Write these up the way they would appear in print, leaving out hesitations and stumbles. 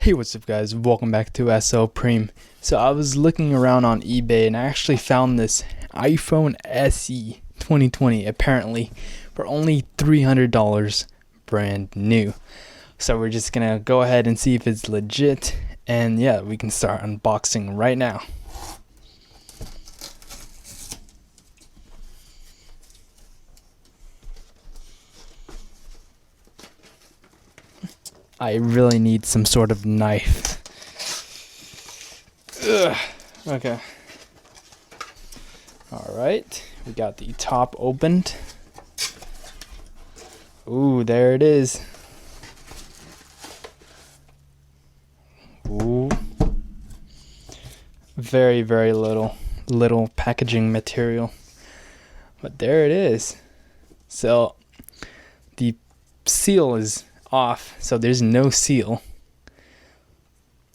Hey, what's up guys, welcome back to SL Prime. So I was looking around on eBay and I actually found this iPhone SE 2020 apparently for only $300 brand new. So we're just gonna go ahead and see if it's legit, and yeah, we can start unboxing right now. I really need some sort of knife. Ugh. Okay. Alright, we got the top opened. Ooh, there it is. Ooh. Very, very little packaging material. But there it is. So, the seal is off, so there's no seal.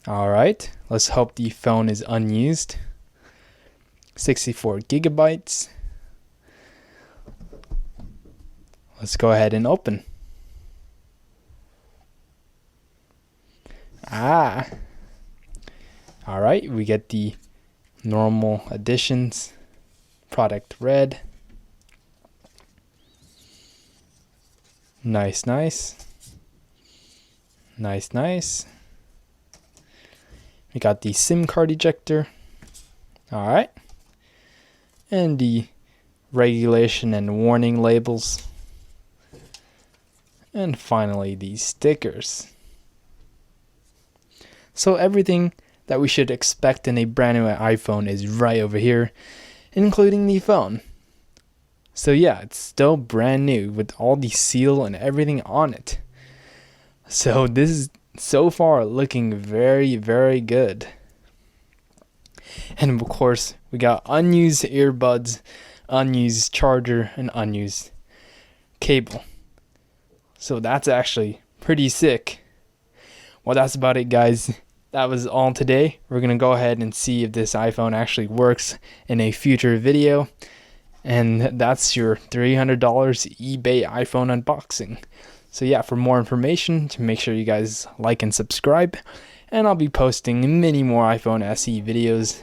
Alright, let's hope the phone is unused. 64 gigabytes. Let's go ahead and open. Alright, we get the normal additions. Product red. Nice. We got the SIM card ejector. Alright. And the regulation and warning labels. And finally the stickers. So everything that we should expect in a brand new iPhone is right over here, including the phone. So yeah, it's still brand new with all the seal and everything on it. So this is so far looking very, very good. And of course, we got unused earbuds, unused charger, and unused cable. So that's actually pretty sick. Well, that's about it, guys. That was all today. We're going to go ahead and see if this iPhone actually works in a future video. And that's your $300 eBay iPhone unboxing. So yeah, for more information, to make sure you guys like and subscribe. And I'll be posting many more iPhone SE videos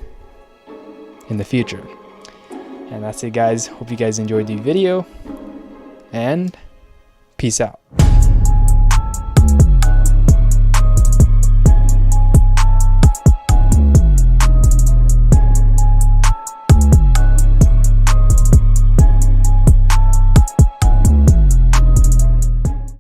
in the future. And that's it, guys. Hope you guys enjoyed the video. And peace out.